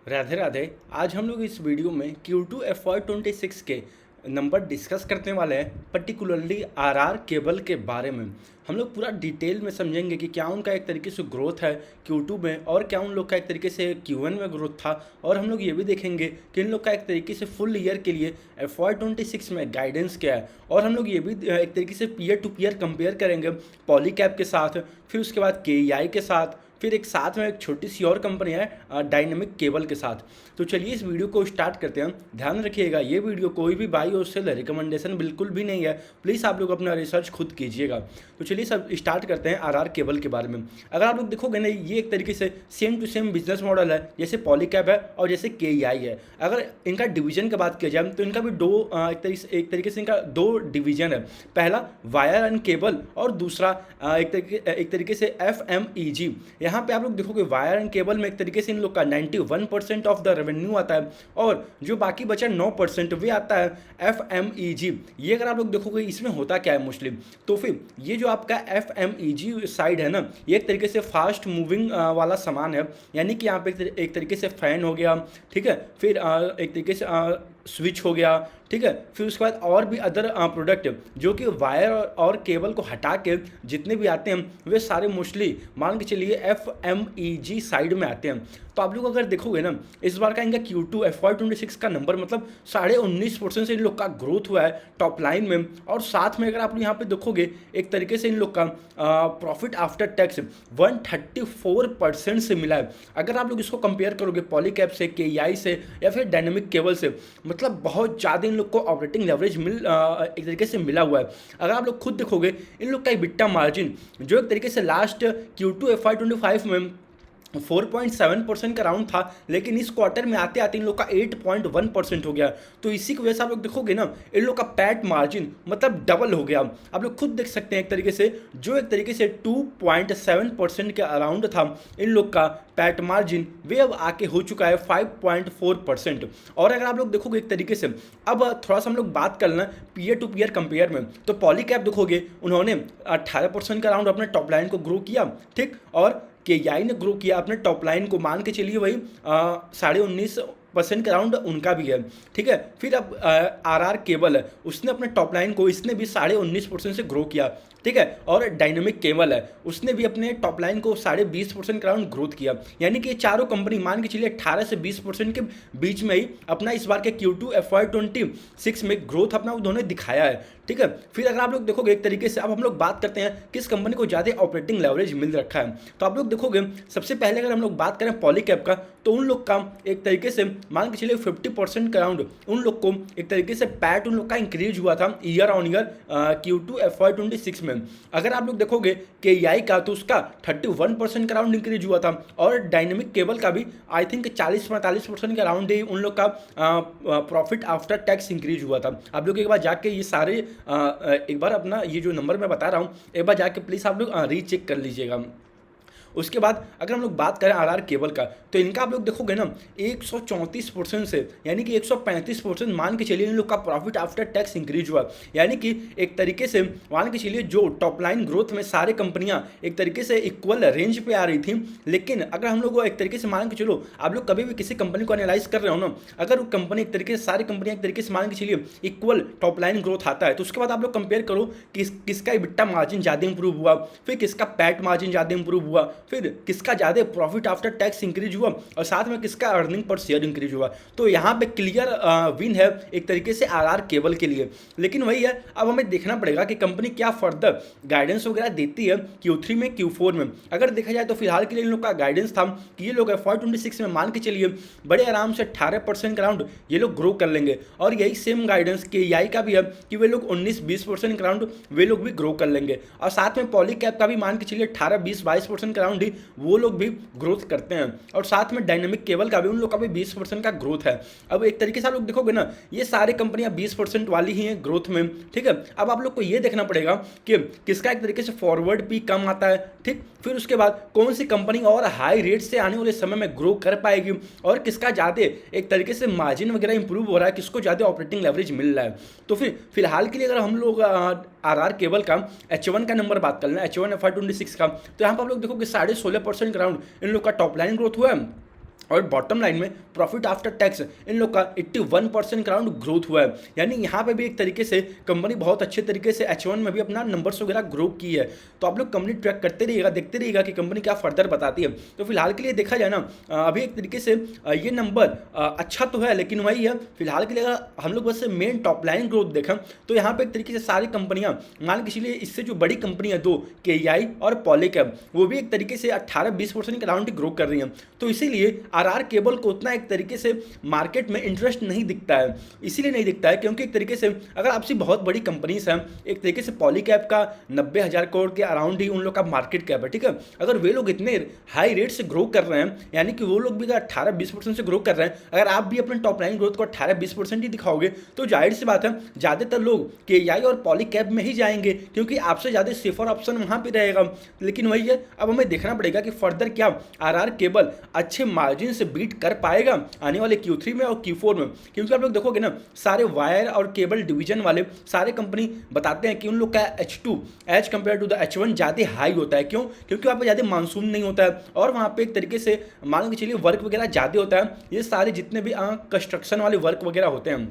राधे राधे। आज हम लोग इस वीडियो में Q2 FY26 के नंबर डिस्कस करने वाले हैं, पर्टिकुलरली आरआर केबल के बारे में। हम लोग पूरा डिटेल में समझेंगे कि क्या उनका एक तरीके से ग्रोथ है Q2 में और क्या उन लोग का एक तरीके से Q1 में ग्रोथ था। और हम लोग ये भी देखेंगे कि इन लोग का एक तरीके से फुल ईयर के लिए FY26 में गाइडेंस क्या है। और हम लोग ये भी एक तरीके से पीयर टू पीयर कंपेयर करेंगे पॉलीकैब के साथ, फिर उसके बाद KEI के साथ, फिर एक साथ में एक छोटी सी और कंपनी है डायनेमिक केबल के साथ। तो चलिए इस वीडियो को स्टार्ट करते हैं। ध्यान रखिएगा ये वीडियो कोई भी बाई और सेल रिकमेंडेशन बिल्कुल भी नहीं है, प्लीज़ आप लोग अपना रिसर्च खुद कीजिएगा। तो चलिए सब स्टार्ट करते हैं आरआर केबल के बारे में। अगर आप लोग देखोगे ना, ये एक तरीके से same to same business model है, जैसे पॉलीकैब है और जैसे KEI है। अगर इनका डिवीजन की बात की जाए तो इनका भी एक तरीके से इनका दो डिवीजन है। पहला वायर एंड केबल और दूसरा एक तरीके से FMEG। यहाँ पे आप लोग देखोगे वायर एंड केबल में एक तरीके से इन लोग का 91% ऑफ द रेवेन्यू आता है और जो बाकी बचा 9% वे आता है FMEG। ये अगर आप लोग देखोगे इसमें होता क्या है मोस्टली, तो फिर ये जो आपका FMEG साइड है ना, ये एक तरीके से फास्ट मूविंग वाला सामान है। यानी कि यहाँ पे एक तरीके से फैन हो गया, ठीक है, फिर एक तरीके से स्विच हो गया, ठीक है, फिर उसके बाद और भी अदर प्रोडक्ट जो कि वायर और केबल को हटा के जितने भी आते हैं वे सारे मोस्टली मान के चलिए FMEG साइड में आते हैं। तो आप लोग अगर देखोगे ना, इस बार का इनका Q2 FY26 का नंबर मतलब 19.5% से इन लोग का ग्रोथ हुआ है टॉप लाइन में। और साथ में अगर आप यहाँ पे देखोगे एक तरीके से इन लोग का प्रॉफिट आफ्टर टैक्स 134% से मिला है। अगर आप लोग इसको कंपेयर करोगे पॉलीकैब से, KEI से या फिर डायनेमिक केबल से, मतलब बहुत ज़्यादा इन लोग को ऑपरेटिंग लेवरेज एक तरीके से मिला हुआ है। अगर आप लोग खुद देखोगे इन लोग का EBITDA मार्जिन जो एक तरीके से लास्ट Q2 FY25 में 4.7% का राउंड था, लेकिन इस क्वार्टर में आते आते इन लोग का 8.1% हो गया। तो इसी की वजह से आप लोग देखोगे ना, इन लोग का पैट मार्जिन मतलब डबल हो गया। आप लोग खुद देख सकते हैं एक तरीके से जो एक तरीके से 2.7% के अराउंड था इन लोग का पैट मार्जिन, वे अब आके हो चुका है 5.4%। और अगर आप लोग देखोगे एक तरीके से अब थोड़ा सा हम लोग बात कर लें पीयर टू पीयर कंपेयर में, तो पॉलीकैब देखोगे उन्होंने 18% का राउंड अपने टॉप लाइन को ग्रो किया, ठीक, और KEI ने ग्रो किया अपने टॉप लाइन को, मान के चलिए वही 19.5% का राउंड उनका भी है, ठीक है। फिर अब आरआर केबल है, उसने अपने टॉप लाइन को इसने भी 19.5% से ग्रो किया, ठीक है। और डायनेमिक केबल है, उसने भी अपने टॉप लाइन को 20.5% का राउंड ग्रोथ किया। यानी कि ये चारों कंपनी मान के चलिए 18 से 20% के बीच में ही अपना इस बार के Q2 FY26 में ग्रोथ अपना उन्होंने दिखाया है, ठीक है। फिर अगर आप लोग देखोगे एक तरीके से अब हम लोग बात करते हैं किस कंपनी को ज़्यादा ऑपरेटिंग लेवरेज मिल रखा है। तो आप लोग देखोगे सबसे पहले अगर हम लोग बात करें पॉलीकैब का, तो उन लोग का एक तरीके से मान के चलिए 50% का राउंड उन लोग को एक तरीके से पैट उन लोग का इंक्रीज हुआ था year on year Q2 FY26 में। अगर आप लोग देखोगे KEI का, तो उसका 31% का राउंड इंक्रीज हुआ था और डायनेमिक केबल का भी आई थिंक 40-45% का राउंड ही उन लोग का प्रॉफिट आफ्टर टैक्स इंक्रीज हुआ था। आप लोग एक बार जाके ये सारे एक बार अपना ये जो नंबर मैं बता रहा हूँ एक बार जाके प्लीज़ आप लोग रीचेक कर लीजिएगा। उसके बाद अगर हम लोग बात करें आरआर केबल का, तो इनका आप लोग देखोगे ना 134% से यानी कि 135% मान के चलिए इन लोग का प्रॉफिट आफ्टर टैक्स इंक्रीज हुआ। यानी कि एक तरीके से मान के चलिए जो टॉप लाइन ग्रोथ में सारे कंपनियां एक तरीके से इक्वल रेंज पे आ रही थी, लेकिन अगर हम लोग एक तरीके से मान के चलो, आप लोग कभी भी किसी कंपनी को एनालाइज कर रहे हो ना, अगर वो कंपनी एक तरीके से सारी कंपनियां एक तरीके से मान के चलिए इक्वल टॉप लाइन ग्रोथ आता है, तो उसके बाद आप लोग कंपेयर करो किसका EBITDA मार्जिन ज़्यादा इंप्रूव हुआ, फिर किसका पैट मार्जिन ज़्यादा इंप्रूव हुआ, फिर किसका ज़्यादा प्रॉफिट आफ्टर टैक्स इंक्रीज हुआ और साथ में किसका अर्निंग पर शेयर इंक्रीज हुआ। तो यहाँ पे क्लियर विन है एक तरीके से आरआर केबल के लिए। लेकिन वही है, अब हमें देखना पड़ेगा कि कंपनी क्या फर्दर गाइडेंस वगैरह देती है Q3 में, Q4 में। अगर देखा जाए तो फिलहाल के लिए इन लोग का गाइडेंस था कि ये लोग FY26 में मान के चलिए बड़े आराम से 18% का राउंड ये लोग ग्रो कर लेंगे। और यही सेम गाइडेंस KEI का भी है कि वे लोग 19-20% का राउंड वे लोग भी ग्रो कर लेंगे। और साथ में पॉलीकैब का भी मान के चलिए 18-20-22% का राउंड ही वो लोग भी ग्रोथ करते हैं। और साथ में डायनेमिक केबल का भी उन लोग का भी 20% का ग्रोथ है। अब एक तरीके से आप लोग देखोगे ना, ये सारी कंपनियां 20% वाली ही हैं ग्रोथ में, ठीक है। अब आप लोग को ये देखना पड़ेगा कि किसका एक तरीके से फॉरवर्ड भी कम आता है, ठीक, फिर उसके बाद कौन सी कंपनी और हाई रेट से आने वाले समय में ग्रो कर पाएगी और किसका ज़्यादा एक तरीके से मार्जिन वगैरह इंप्रूव हो रहा है, किसको ज़्यादा ऑपरेटिंग लेवरेज मिल रहा है। तो फिर फिलहाल के लिए अगर हम लोग आरआर केबल का H1 का नंबर बात कर लें, H1 FY26 का, तो यहाँ पर आप लोग देखो कि 16.5% ग्राउंड इन लोग का टॉप लाइन ग्रोथ हुआ है और बॉटम लाइन में प्रॉफिट आफ्टर टैक्स इन लोग का 81% का अराउंड ग्रोथ हुआ है। यानी यहाँ पे भी एक तरीके से कंपनी बहुत अच्छे तरीके से H1 में भी अपना नंबर्स वगैरह ग्रो की है। तो आप लोग कंपनी ट्रैक करते रहिएगा, देखते रहिएगा कि कंपनी क्या फर्दर बताती है। तो फिलहाल के लिए देखा जाए ना, अभी एक तरीके से ये नंबर अच्छा तो है, लेकिन वही है फिलहाल के लिए अगर हम लोग बस मेन टॉप लाइन ग्रोथ देखें तो यहाँ पे एक तरीके से सारी कंपनियां मान के चलिए, इससे जो बड़ी कंपनी है दो KEI और पॉलीकैब, वो भी एक तरीके से 18-20% के अराउंड ग्रो कर रही हैं। तो इसीलिए आरआर केबल को उतना एक तरीके से मार्केट में इंटरेस्ट नहीं दिखता है। इसीलिए नहीं दिखता है क्योंकि एक तरीके से अगर आपसी बहुत बड़ी कंपनीज हैं, एक तरीके से पॉलीकैब का 90,000 करोड़ के अराउंड ही उन लोग का मार्केट कैप है, ठीक है। अगर वे लोग इतने हाई रेट से ग्रो कर रहे हैं, यानी कि वो लोग भी 18-20% से ग्रो कर रहे हैं, अगर आप भी अपने टॉप लाइन ग्रोथ को 18-20% ही दिखाओगे तो जाहिर सी बात है ज़्यादातर लोग KEI और पॉलीकैब में ही जाएंगे, क्योंकि आपसे ज़्यादा सेफर ऑप्शन वहाँ पर रहेगा। लेकिन वही है, अब हमें देखना पड़ेगा कि फर्दर क्या आरआर केबल अच्छे मार्जिन से बीट कर पाएगा आने वाले Q3 में और Q4 में। क्योंकि आप लोग देखोगे ना, सारे वायर और केबल डिवीजन वाले सारे कंपनी बताते हैं कि उन लोग का H2 as compare to the H1 ज़्यादा हाई होता है। क्यों? क्योंकि वहाँ पे ज़्यादा मानसून नहीं होता है और वहाँ पे एक तरीके से मान के चलिए वर्क वगैरह ज़्यादा होता है। ये सारे जितने भी कंस्ट्रक्शन वाले वर्क वगैरह होते हैं,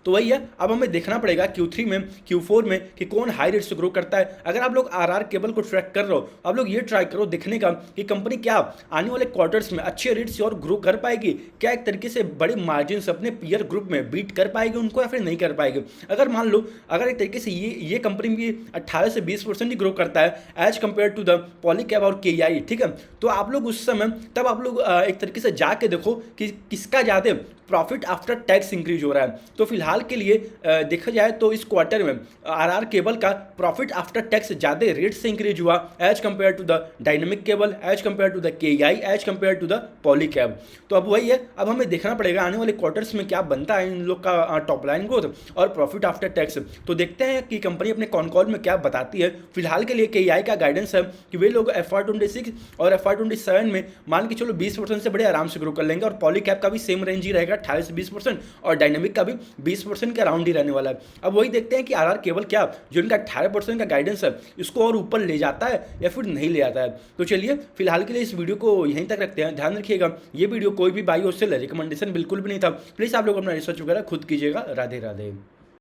तो वही है, अब हमें देखना पड़ेगा Q3 में Q4 में कि कौन हाई रेट से ग्रो करता है। अगर आप लोग आरआर केबल को ट्रैक कर रहे हो, आप लोग ये ट्राई करो देखने का कि कंपनी क्या आने वाले क्वार्टर्स में अच्छे रेट से और ग्रो कर पाएगी, क्या एक तरीके से बड़े मार्जिन से अपने पीयर ग्रुप में बीट कर पाएगी उनको या फिर नहीं कर पाएगी। अगर मान लो अगर एक तरीके से ये कंपनी भी 18 से 20% ही ग्रो करता है as compare to the Polycab और KEI, ठीक है, तो आप लोग उस समय तब आप लोग एक तरीके से जाके देखो कि किसका ज़्यादा प्रॉफिट आफ्टर टैक्स इंक्रीज हो रहा है। तो फिलहाल के लिए देखा जाए तो इस क्वार्टर में आरआर केबल का प्रॉफिट आफ्टर टैक्स ज़्यादा रेट से इंक्रीज हुआ as compare to the Dynamic Cable, as compare to the KEI, as compare to the Polycab. तो अब वही है, अब हमें देखना पड़ेगा आने वाले क्वार्टर्स में क्या बनता है इन लोग का टॉप लाइन ग्रोथ और प्रॉफिट आफ्टर टैक्स। तो देखते हैं कि कंपनी अपने कॉन कॉल में क्या बताती है। फिलहाल के लिए KEI का गाइडेंस है कि वे लोग FY26 और FY27 में मान के चलो 20% से बड़े आराम से ग्रो कर लेंगे, और पॉलीकैब का भी सेम रेंज ही रहेगा 18 से 20%, और डायनेमिक का भी 20% के अराउंड ही रहने वाला है। अब वही देखते हैं कि आरआर केबल क्या जो इनका 18% का गाइडेंस है इसको और ऊपर ले जाता है या फिर नहीं ले जाता है। तो चलिए फिलहाल के लिए इस वीडियो को यहीं तक रखते हैं। ध्यान रखिएगा ये वीडियो कोई भी बाई और सेल रिकमेंडेशन बिल्कुल भी नहीं था। प्लीज़ आप लोग अपना रिसर्च वगैरह खुद कीजिएगा। राधे राधे।